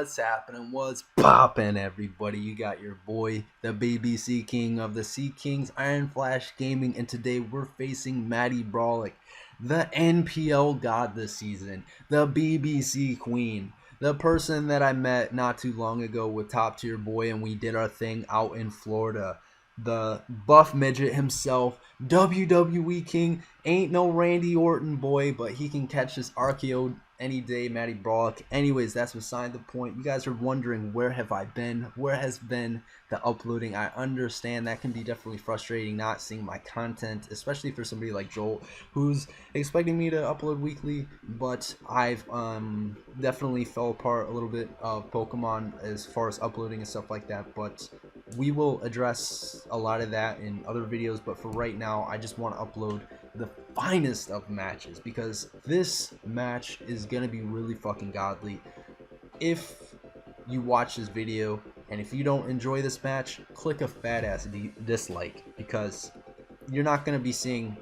What's happening? What's poppin', everybody? You got your boy, the BBC King of the Sea Kings, Iron Flash Gaming, and today we're facing Maddie Brawlick, the NPL god this season, the BBC Queen, the person that I met not too long ago with Top Tier Boy, and we did our thing out in Florida. The buff midget himself, WWE King, ain't no Randy Orton boy, but he can catch this RKO any day, Maddie Brawlick. Anyways, that's beside the point. You guys are wondering, where have I been? Where has been the uploading? I understand that can be definitely frustrating not seeing my content, especially for somebody like Joel, who's expecting me to upload weekly, but I've definitely fell apart a little bit of Pokemon as far as uploading and stuff like that, but we will address a lot of that in other videos. But for right now, I just want to upload the finest of matches, because this match is gonna be really fucking godly. If you watch this video and if you don't enjoy this match, click a fat ass dislike, because you're not gonna be seeing,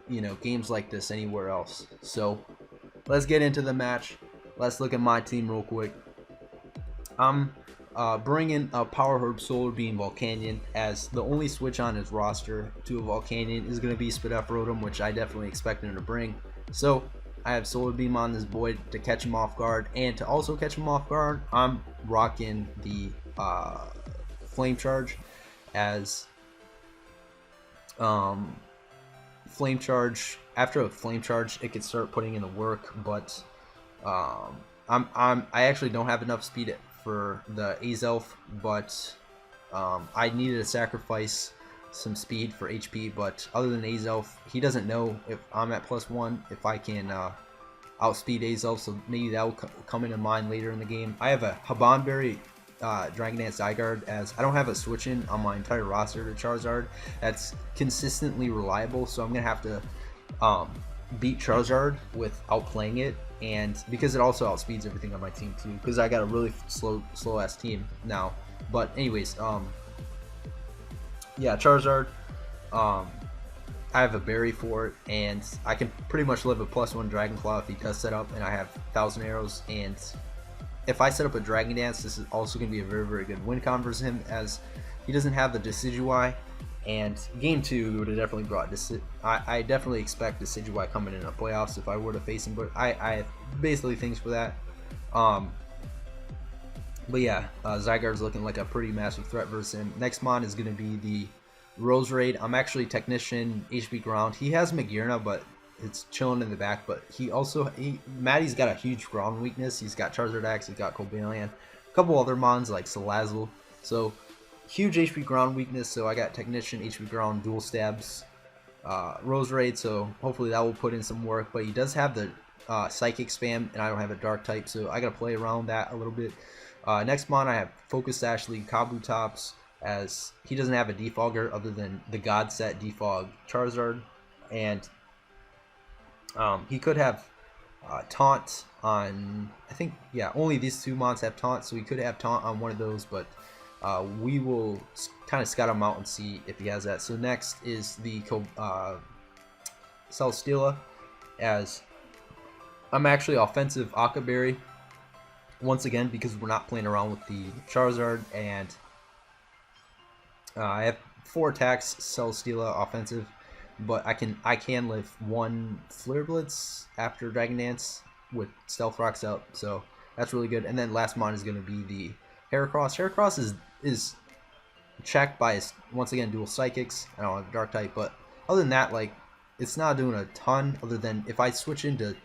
you know, games like this anywhere else. So let's get into the match. Let's look at my team real quick. I'm bringing a Power Herb Solar Beam Volcanion, as the only switch on his roster to a Volcanion is going to be Spadef Rotom, which I definitely expect him to bring. So I have Solar Beam on this boy to catch him off guard, and to also catch him off guard, I'm rocking the Flame Charge, as Flame Charge, after a Flame Charge, it can start putting in the work, but I actually don't have enough speed for the Azelf, but I needed to sacrifice some speed for HP. But other than Azelf, he doesn't know if I'm at +1 if I can outspeed Azelf, so maybe that will come into mind later in the game. I have a Habanberry Dragon Dance Zygarde, as I don't have a switch in on my entire roster to Charizard that's consistently reliable, so I'm gonna have to beat Charizard without playing it, and because it also outspeeds everything on my team too, because I got a really slow ass team now. But anyways, yeah, Charizard, I have a berry for it, and I can pretty much live a +1 Dragon Claw if he does set up, and I have 1,000 arrows. And if I set up a Dragon Dance, this is also going to be a very good win con for him, as he doesn't have the Decidueye. And game 2 would have definitely brought I definitely expect Decidueye coming in the playoffs if I were to face him, but I have basically things for that. But yeah, Zygarde's looking like a pretty massive threat versus him. Next mon is going to be the Roserade. I'm actually Technician HP Ground. He has Magearna, but it's chilling in the back. But Maddie's got a huge ground weakness. He's got Charizard X, he's got Cobalion, a couple other mons like Salazzle. So huge HP ground weakness, so I got Technician, HP ground, dual stabs, Roserade, so hopefully that will put in some work. But he does have the Psychic spam, and I don't have a Dark type, so I gotta play around that a little bit. Next mon, I have Focus Sash League Kabutops, as he doesn't have a defogger other than the God set defog Charizard, and he could have Taunt on, I think, yeah, only these two mons have Taunt, so he could have Taunt on one of those, but we will kind of scout him out and see if he has that. So next is the Celesteela, as I'm actually offensive Akaberry once again, because we're not playing around with the Charizard, and I have 4 attacks Celesteela offensive, but I can live 1 Flare Blitz after Dragon Dance with Stealth Rocks out, so that's really good. And then last mon is going to be the Heracross. Heracross is checked by his, once again, dual Psychics. I don't have a Dark type, but other than that, like, it's not doing a ton, other than if I switch into,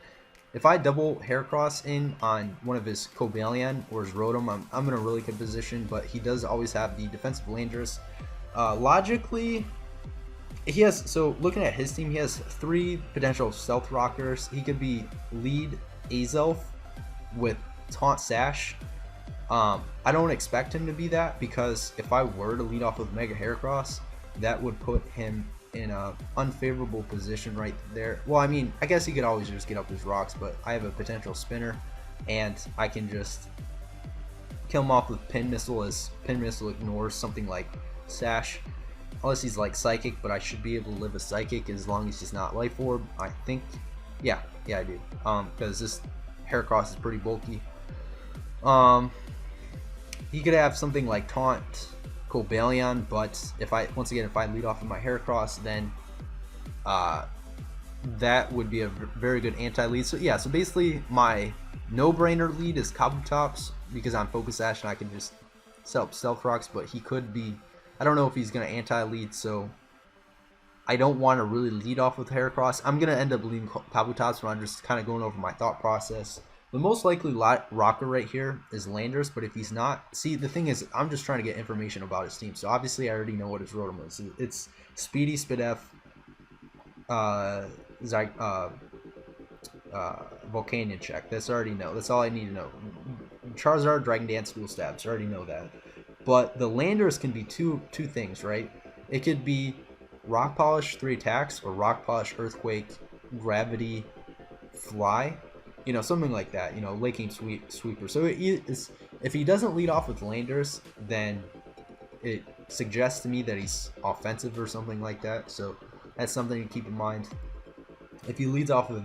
if I double Heracross in on one of his Cobalion or his Rotom, I'm in a really good position. But he does always have the defensive Landorus. Logically, he has, so looking at his team, he has 3 potential Stealth Rockers. He could be lead Azelf with Taunt Sash. I don't expect him to be that, because if I were to lead off with Mega Heracross, that would put him in a unfavorable position right there. Well, I mean, I guess he could always just get up his rocks, but I have a potential spinner, and I can just kill him off with Pin Missile, as Pin Missile ignores something like Sash, unless he's like Psychic, but I should be able to live a Psychic as long as he's not Life Orb, I think. Yeah, I do, because this Heracross is pretty bulky. Um, he could have something like Taunt, Cobalion, but if I lead off with my Heracross, then that would be a very good anti-lead. So yeah, so basically my no-brainer lead is Kabutops because I'm Focus Sash and I can just set up Stealth Rocks, but he could be, I don't know if he's going to anti-lead, so I don't want to really lead off with Heracross. I'm going to end up leading Kabutops, but I'm just kind of going over my thought process. The most likely rocker right here is Landers, but if he's not, see, the thing is, I'm just trying to get information about his team. So obviously I already know what his Rotom is. It's Speedy, Spidef, Volcanion check. That's already know. That's all I need to know. Charizard, Dragon Dance, School Stabs. I already know that. But the Landers can be two things, right? It could be Rock Polish 3 attacks, or Rock Polish Earthquake, Gravity, Fly. You know, something like that. You know, Laking Sweeper. So if he doesn't lead off with Landers, then it suggests to me that he's offensive or something like that. So that's something to keep in mind. If he leads off with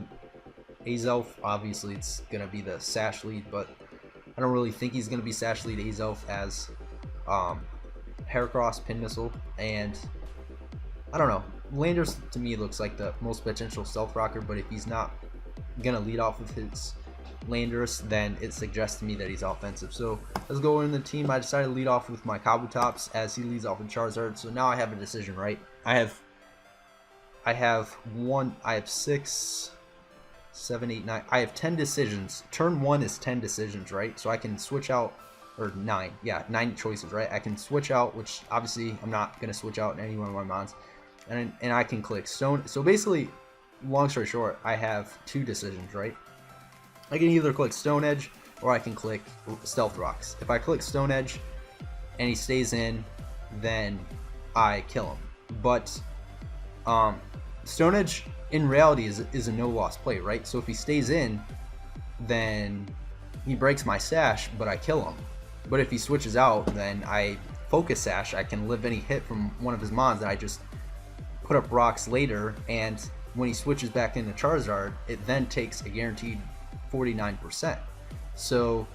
Azelf, obviously it's going to be the Sash lead, but I don't really think he's going to be Sash lead Azelf as Heracross, Pin Missile, and I don't know. Landers to me looks like the most potential Stealth Rocker, but if he's not going to lead off with his Landers, then it suggests to me that he's offensive. So let's go in the team. I decided to lead off with my Kabutops as he leads off with Charizard. So now I have a decision, right? I have 6, 7, 8, 9. I have 10 decisions. Turn 1 is 10 decisions, right? So I can switch out, or 9. Yeah, 9 choices, right? I can switch out, which obviously I'm not going to switch out in any one of my mons. And I can click Stone. So basically, long story short, I have 2 decisions, right? I can either click Stone Edge or I can click Stealth Rocks. If I click Stone Edge and he stays in, then I kill him. But Stone Edge in reality is a no-loss play, right? So if he stays in, then he breaks my Sash, but I kill him. But if he switches out, then I Focus Sash. I can live any hit from one of his mons, and I just put up rocks later, and when he switches back into Charizard, it then takes a guaranteed 49%. So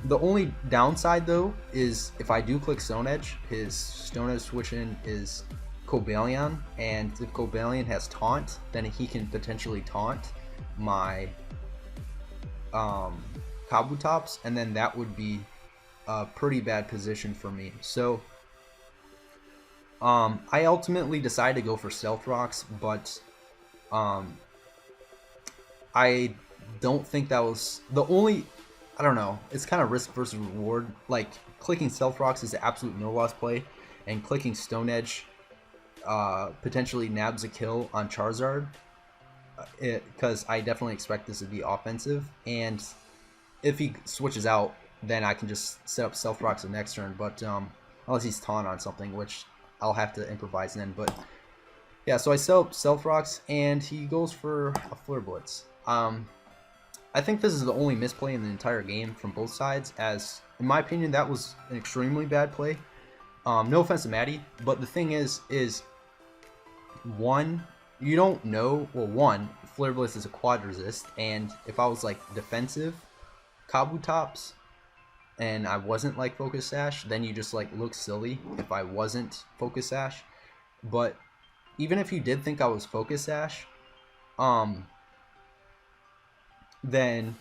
the only downside though is if I do click Stone Edge, his Stone Edge switch in is Cobalion, and if Cobalion has Taunt, then he can potentially taunt my Kabutops, and then that would be a pretty bad position for me. So I ultimately decided to go for Stealth Rocks, but I don't think that was the only, I don't know, it's kind of risk versus reward. Like, clicking Stealth Rocks is an absolute no-loss play, and clicking Stone Edge potentially nabs a kill on Charizard, because I definitely expect this to be offensive, and if he switches out, then I can just set up Stealth Rocks the next turn, but unless he's taunt on something, which I'll have to improvise then. But yeah, so I set up Stealth Rocks, and he goes for a Flare Blitz. I think this is the only misplay in the entire game from both sides, as in my opinion that was an extremely bad play. No offense to Maddie, but the thing is one, you don't know, well, one, Flare Blitz is a quad resist, and if I was like defensive Kabutops and I wasn't like Focus Sash, then you just like look silly if I wasn't Focus Sash. But even if you did think I was Focus Sash, then,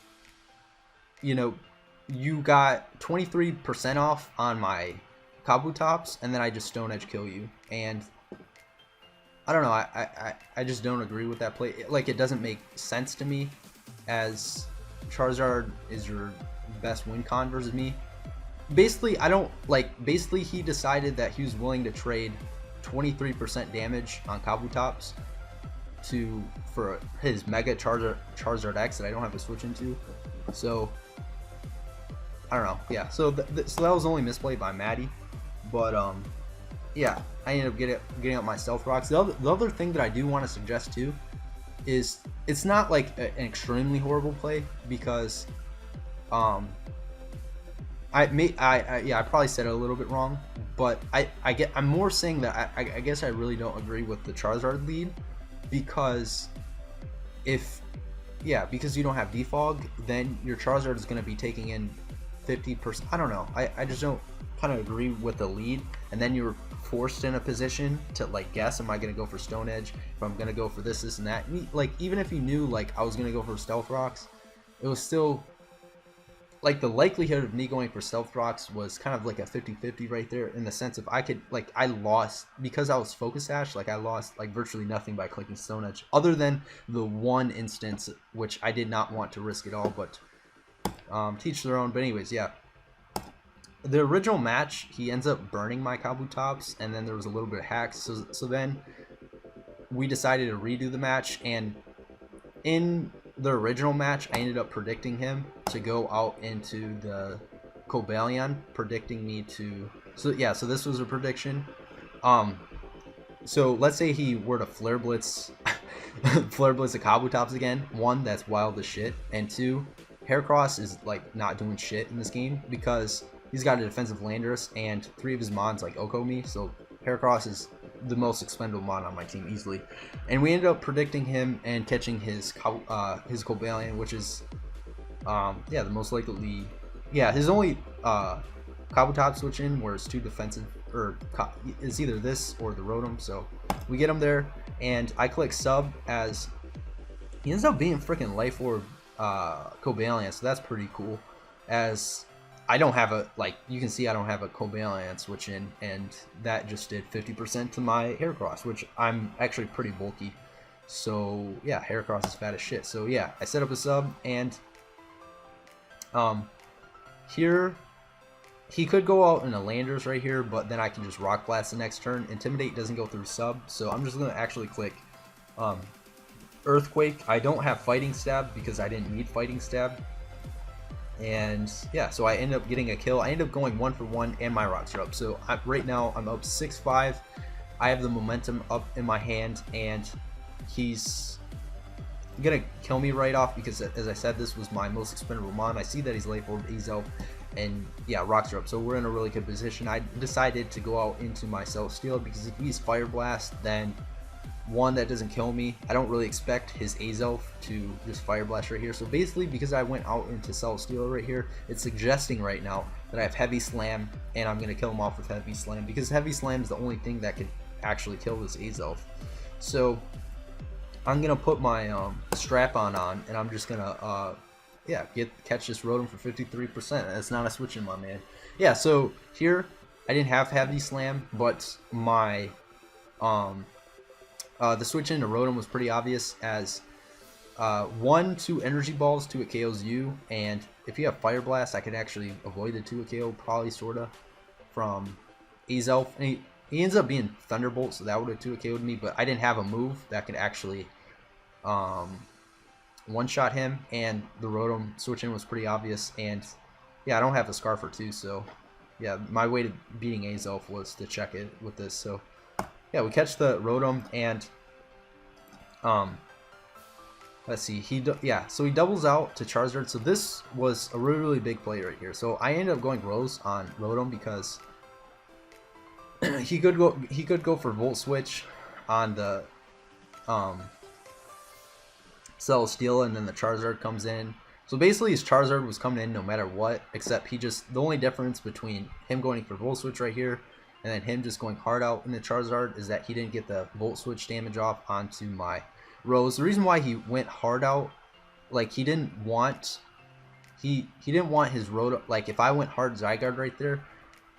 you know, you got 23% off on my Kabutops, and then I just Stone Edge kill you. And I don't know, I just don't agree with that play. Like, it doesn't make sense to me, as Charizard is your best win con versus me. Basically, I don't, like, basically he decided that he was willing to trade 23% damage on Kabutops for his Mega Charizard X that I don't have to switch into. So I don't know. Yeah, so so that was only misplayed by Maddie, but yeah, I ended up getting up my Stealth Rocks. The other thing that I do want to suggest too is it's not like an extremely horrible play, because I probably said it a little bit wrong, but I'm more saying that I guess I really don't agree with the Charizard lead, because if yeah, because you don't have defog, then your Charizard is going to be taking in 50%. I don't know. I just don't kind of agree with the lead, and then you're forced in a position to like guess, am I going to go for Stone Edge, if I'm going to go for this and that. Like even if you knew like I was going to go for Stealth Rocks, it was still like the likelihood of me going for Stealth Rocks was kind of like a 50-50 right there, in the sense of I could like, I lost because I was Focus Sash, like I lost like virtually nothing by clicking Stone Edge, other than the one instance which I did not want to risk at all, but teach their own. But anyways, yeah, the original match he ends up burning my Kabutops, and then there was a little bit of hacks, so then we decided to redo the match, and in the original match I ended up predicting him to go out into the Cobalion, predicting me to, so yeah, so this was a prediction. So let's say he were to Flare Blitz Flare Blitz the Kabutops again. One, that's wild as shit, and two, Heracross is like not doing shit in this game because he's got a defensive Landorus and 3 of his mons like Oko me, so Heracross is the most expendable mon on my team easily. And we ended up predicting him and catching his Cobalion, which is yeah, the most likely, yeah, his only Kabutops switch in where it's 2 defensive, or it's either this or the Rotom, so we get him there, and I click sub as he ends up being freaking Life Orb Cobalion, so that's pretty cool, as I don't have a, like you can see I don't have a Cobalion switch in, and that just did 50% to my Heracross, which I'm actually pretty bulky, so yeah, Heracross is fat as shit. So yeah, I set up a sub, and here he could go out in a Landers right here, but then I can just Rock Blast the next turn. Intimidate doesn't go through sub, so I'm just going to actually click Earthquake. I don't have Fighting Stab because I didn't need Fighting Stab. And yeah, so I end up getting a kill. I end up going 1 for 1, and my rocks are up. So right now I'm up 6-5. I have the momentum up in my hand, and he's gonna kill me right off because, as I said, this was my most expendable mon. I see that he's Life Orb, Azelf, and yeah, rocks are up. So we're in a really good position. I decided to go out into my Celesteela because if he's Fire Blast, then one, that doesn't kill me. I don't really expect his Azelf to just Fire Blast right here. So basically, because I went out into Celesteela right here, it's suggesting right now that I have Heavy Slam, and I'm going to kill him off with Heavy Slam, because Heavy Slam is the only thing that could actually kill this Azelf. So I'm going to put my Strap-on on, and I'm just going to yeah, catch this Rotom for 53%. That's not a switch in, my man. Yeah, so here I didn't have Heavy Slam, but my the switch into Rotom was pretty obvious, as 1-2 Energy Balls to it KOs you, and if you have Fire Blast, I can actually avoid the 2 KO, probably, sorta, from Azelf. And he ends up being Thunderbolt, so that would have 2 KO'd me, but I didn't have a move that could actually one-shot him, and the Rotom switch in was pretty obvious, and yeah, I don't have a Scarfer too, so yeah, my way to beating Azelf was to check it with this. So yeah, we catch the Rotom, and let's see, so he doubles out to Charizard. So this was a really big play right here. So I ended up going Rose on Rotom because he could go for Volt Switch on the Celesteela, and then the Charizard comes in. So basically his Charizard was coming in no matter what, except the only difference between him going for Volt Switch right here and then him just going hard out in the Charizard is that he didn't get the Volt Switch damage off onto my Rose. The reason why he went hard out, like he didn't want his Rotom, like if I went hard Zygarde right there,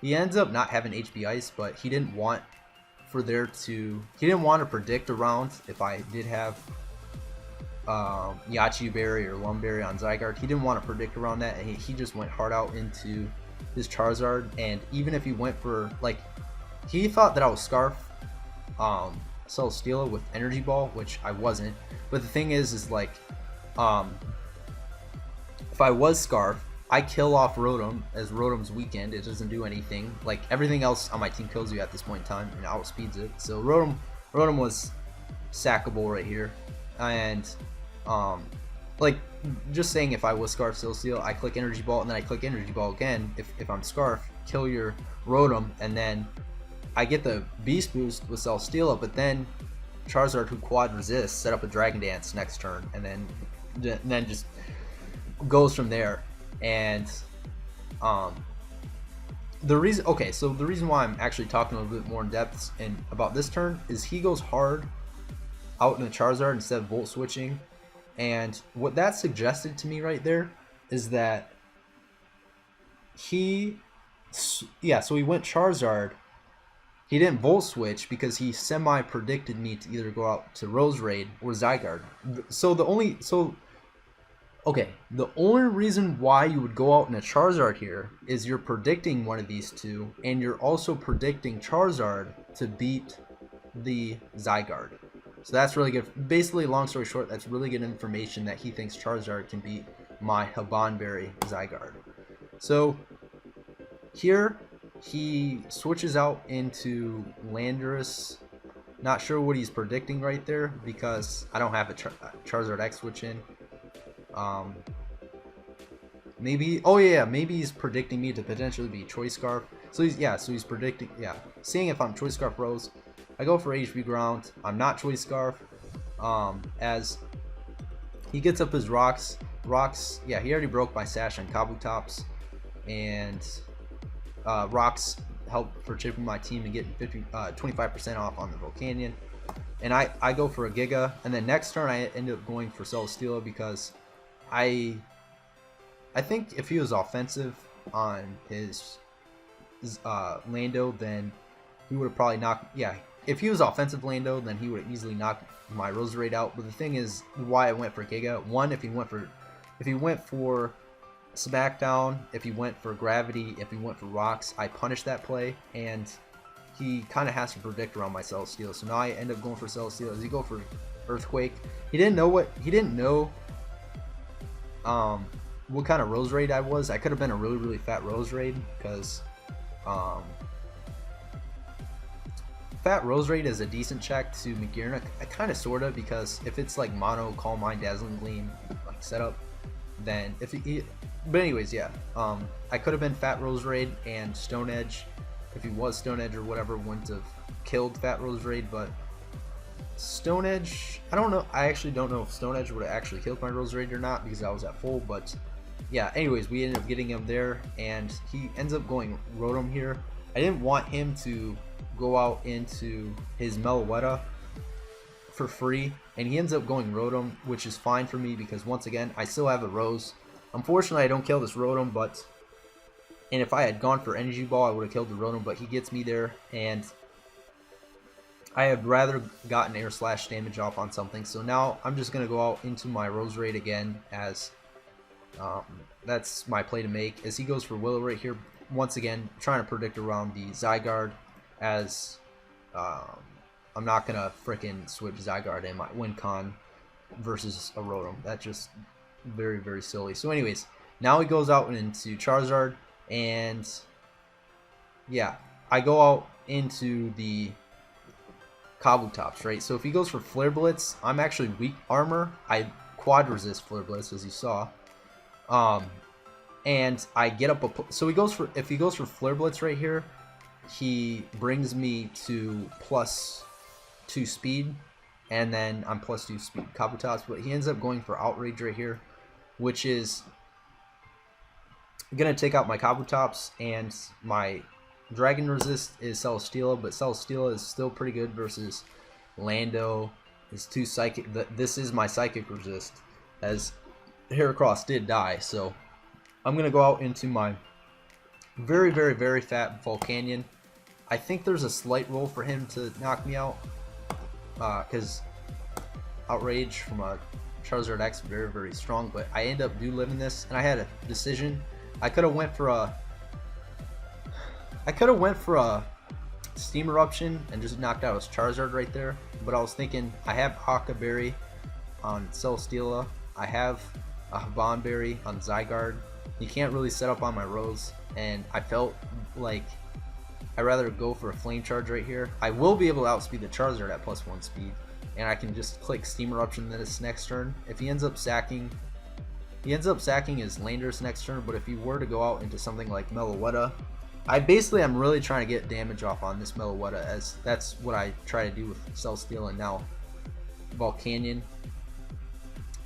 he ends up not having HB Ice, but he didn't want to predict a round if I did have Yachi Berry or Lum Berry on Zygarde. He didn't want to predict around that, and he just went hard out into his Charizard. And even if he went for, like, he thought that I was Scarf Celesteela with Energy Ball, which I wasn't. But the thing is like, if I was Scarf, I kill off Rotom as Rotom's weekend. It doesn't do anything. Like, everything else on my team kills you at this point in time and outspeeds it. So Rotom was sackable right here. And like, just saying, if I was Scarf Celesteela, I click Energy Ball, and then I click Energy Ball again if I'm Scarf, kill your Rotom, and then I get the Beast Boost with Celesteela, but then Charizard, who Quad Resists, set up a Dragon Dance next turn, and then and then just goes from there. And the reason why I'm actually talking a little bit more in depth and about this turn is he goes hard out in the Charizard instead of Volt switching, and what that suggested to me right there is that so he went Charizard. He didn't Volt switch because he semi predicted me to either go out to Roserade or Zygarde. The only reason why you would go out in a Charizard here is you're predicting one of these two, and you're also predicting Charizard to beat the Zygarde. So that's really good. Basically, long story short, that's really good information that he thinks Charizard can beat my Habanberry Zygarde. So here he switches out into Landorus. Not sure what he's predicting right there because I don't have a Charizard X switch in. Maybe he's predicting me to potentially be Choice Scarf. So he's predicting, seeing if I'm Choice Scarf Rose. I go for HB Ground. I'm not Choice Scarf. As he gets up his rocks, he already broke my Sash on Kabutops, and rocks help for chipping my team and getting 25% off on the Volcanion. And I go for a Giga, and then next turn I end up going for Celesteela because I think if he was offensive on his Lando, then he would have probably knocked. Yeah, if he was offensive Lando, then he would have easily knocked my Roserade out. But the thing is, why I went for Giga. One, if he went for Smackdown, if he went for Gravity, if he went for Rocks, I punished that play, and he kind of has to predict around my Celesteela. So now I end up going for Celesteela. Does he go for Earthquake? He didn't know what kind of Roserade I was. I could have been a really, really fat Roserade because fat Roserade is a decent check to Magearna. I kind of sorta, because if it's like mono Calm Mind, Dazzling Gleam like setup, then but anyways, I could have been fat Roserade, and Stone Edge, if he was Stone Edge or whatever, wouldn't have killed fat Roserade. But Stone Edge, I don't know. I actually don't know if Stone Edge would have actually killed my Roserade or not because I was at full. But yeah, anyways, we ended up getting him there, and he ends up going Rotom here. I didn't want him to go out into his Meloetta for free, and he ends up going Rotom, which is fine for me because once again, I still have a Rose. Unfortunately, I don't kill this Rotom, and if I had gone for Energy Ball, I would have killed the Rotom, but he gets me there, and I had rather gotten Air Slash damage off on something. So now I'm just going to go out into my Roserade again, as that's my play to make, as he goes for Willow right here. Once again, trying to predict around the Zygarde, as I'm not going to frickin' switch Zygarde in my WinCon versus a Rotom. That's just very, very silly. So anyways, now he goes out into Charizard, and yeah, I go out into the Kabutops, right? So if he goes for Flare Blitz, I'm actually weak armor. I quad resist Flare Blitz, as you saw. And I get up so if he goes for Flare Blitz right here, he brings me to +2 speed, and then I'm +2 speed Kabutops. But he ends up going for Outrage right here, which is gonna take out my Kabutops, and my Dragon Resist is Celesteela, but Celesteela is still pretty good versus Lando. Is 2 Psychic. This is my Psychic Resist, as Heracross did die. So I'm gonna go out into my very, very, very fat Volcanion. I think there's a slight roll for him to knock me out, because Outrage from a Charizard X very, very strong. But I end up living this, and I had a decision. I could have went for a Steam Eruption and just knocked out his Charizard right there. But I was thinking, I have Haka Berry on Celesteela. I have a Habanberry on Zygarde. You can't really set up on my Rose, and I felt like I'd rather go for a Flame Charge right here. I will be able to outspeed the Charizard at +1 speed, and I can just click Steam Eruption this next turn. If he ends up sacking his Landorus next turn, but if he were to go out into something like Meloetta, I'm really trying to get damage off on this Meloetta, as that's what I try to do with Celesteela and now Volcanion.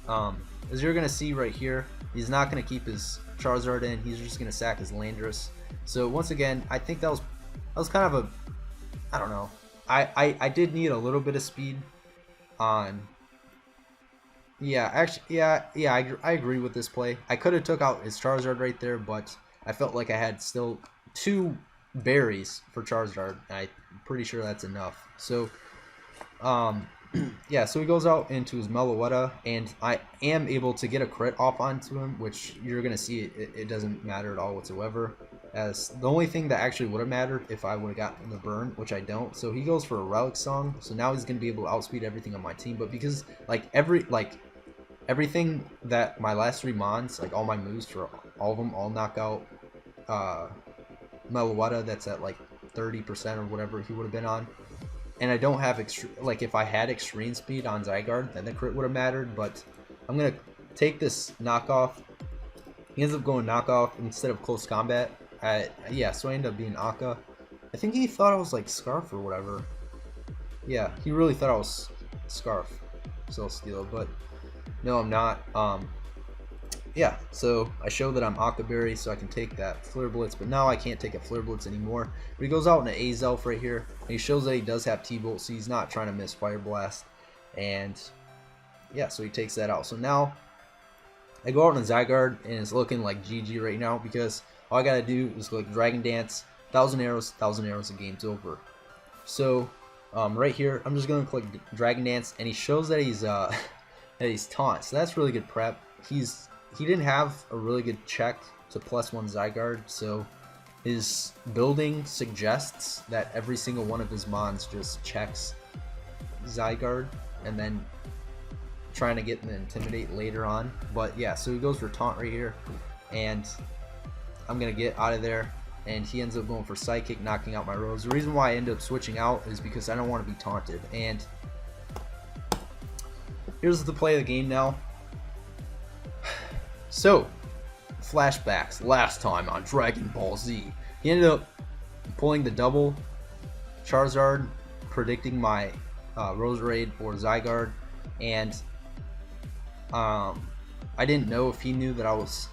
As you're gonna see right here, he's not gonna keep his Charizard in. He's just gonna sack his Landorus. So once again, I think that was kind of a, I don't know. I did need a little bit of speed on. Yeah, actually, yeah, I agree with this play. I could have took out his Charizard right there, but I felt like I had still 2 berries for Charizard. I'm pretty sure that's enough. So, yeah, so he goes out into his Meloetta, and I am able to get a crit off onto him, which you're going to see it doesn't matter at all whatsoever. As the only thing that actually would have mattered if I would have gotten the burn, which I don't. So he goes for a Relic Song, so now he's going to be able to outspeed everything on my team. But because, like, everything that my last 3 mons, like all my moves for all of them, all knock out Meloetta that's at like 30% or whatever he would have been on. And I don't have like if I had extreme speed on Zygarde, then the crit would have mattered. But I'm gonna take this knockoff. He ends up going knockoff instead of close combat. Yeah, so I end up being Akka. I think he thought I was like Scarf or whatever. Yeah, he really thought I was Scarf, Celesteal, but no, I'm not. Yeah, so I show that I'm Akka Berry, so I can take that Flare Blitz, but now I can't take a Flare Blitz anymore. But he goes out in an Azelf right here, and he shows that he does have T-Bolt, so he's not trying to miss Fire Blast. And yeah, so he takes that out. So now I go out in Zygarde, and it's looking like GG right now, because all I gotta do is click Dragon Dance, 1,000 arrows, and game's over. So right here, I'm just gonna click Dragon Dance, and he shows that he's that he's taunt, so that's really good prep. He didn't have a really good check to +1 Zygarde, so his building suggests that every single one of his mons just checks Zygarde, and then trying to get the Intimidate later on. But yeah, so he goes for Taunt right here, and I'm gonna get out of there, and he ends up going for Psychic, knocking out my Rose. The reason why I end up switching out is because I don't want to be taunted. And here's the play of the game now. So, flashbacks. Last time on Dragon Ball Z, he ended up pulling the double Charizard, predicting my Roserade or Zygarde, and I didn't know if he knew that I was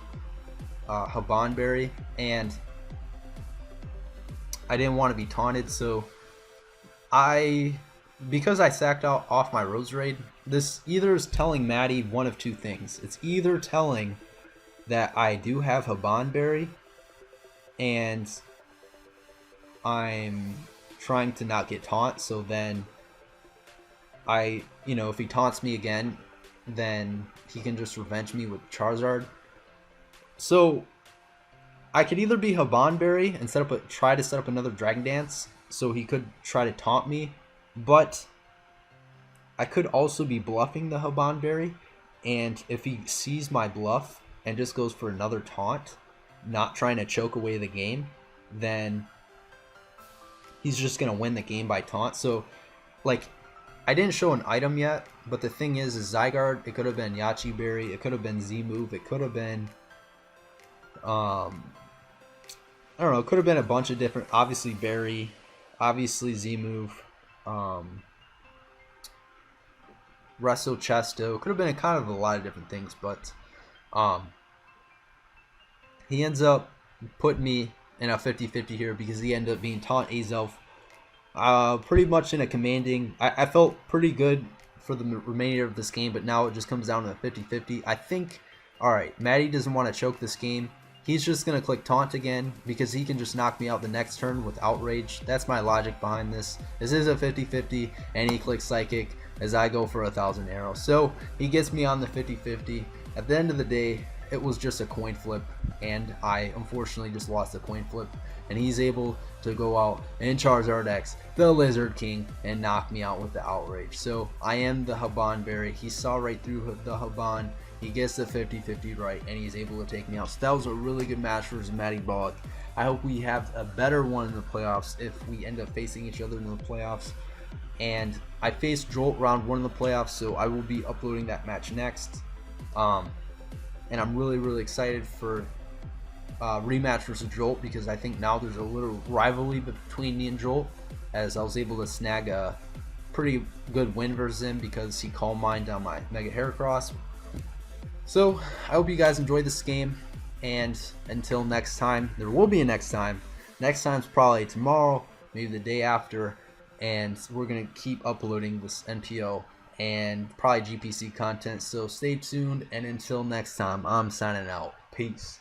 Habanberry, and I didn't want to be taunted, so because I sacked out off my Roserade, this either is telling Maddie one of 2 things. It's either telling that I do have Habanberry, and I'm trying to not get taunt, so then if he taunts me again, then he can just revenge me with Charizard. So I could either be Habanberry and try to set up another Dragon Dance, so he could try to taunt me, but I could also be bluffing the Habanberry, and if he sees my bluff and just goes for another taunt, not trying to choke away the game, then he's just going to win the game by taunt. So, like, I didn't show an item yet, but the thing is Zygarde, it could have been Yachi Berry, it could have been Z-Move, it could have been, I don't know, it could have been a bunch of different, obviously Berry, obviously Z-Move, Resto Chesto, could have been kind of a lot of different things, but he ends up putting me in a 50-50 here because he ended up being taunt Azelf pretty much in a commanding. I felt pretty good for the remainder of this game, but now it just comes down to a 50-50. I think, alright, Maddie doesn't want to choke this game. He's just going to click Taunt again because he can just knock me out the next turn with Outrage. That's my logic behind this. This is a 50-50, and he clicks Psychic as I go for 1,000 arrows. So he gets me on the 50-50. At the end of the day, it was just a coin flip, and I unfortunately just lost the coin flip, and he's able to go out and Charizard X, the Lizard King, and knock me out with the Outrage. So I am the Habanberry. He saw right through the Haban. He gets the 50-50 right, and he's able to take me out. So that was a really good match for Matty Bollock. I hope we have a better one in the playoffs if we end up facing each other in the playoffs. And I faced Jolt round 1 in the playoffs, so I will be uploading that match next. And I'm really excited for rematch versus Jolt, because I think now there's a little rivalry between me and Jolt, as I was able to snag a pretty good win versus him because he Calm Mind on my Mega Heracross. So I hope you guys enjoyed this game, and until next time, there will be a next time. Next time's probably tomorrow, maybe the day after, and we're gonna keep uploading this NPO and probably GPC content. So stay tuned, and until next time, I'm signing out. Peace.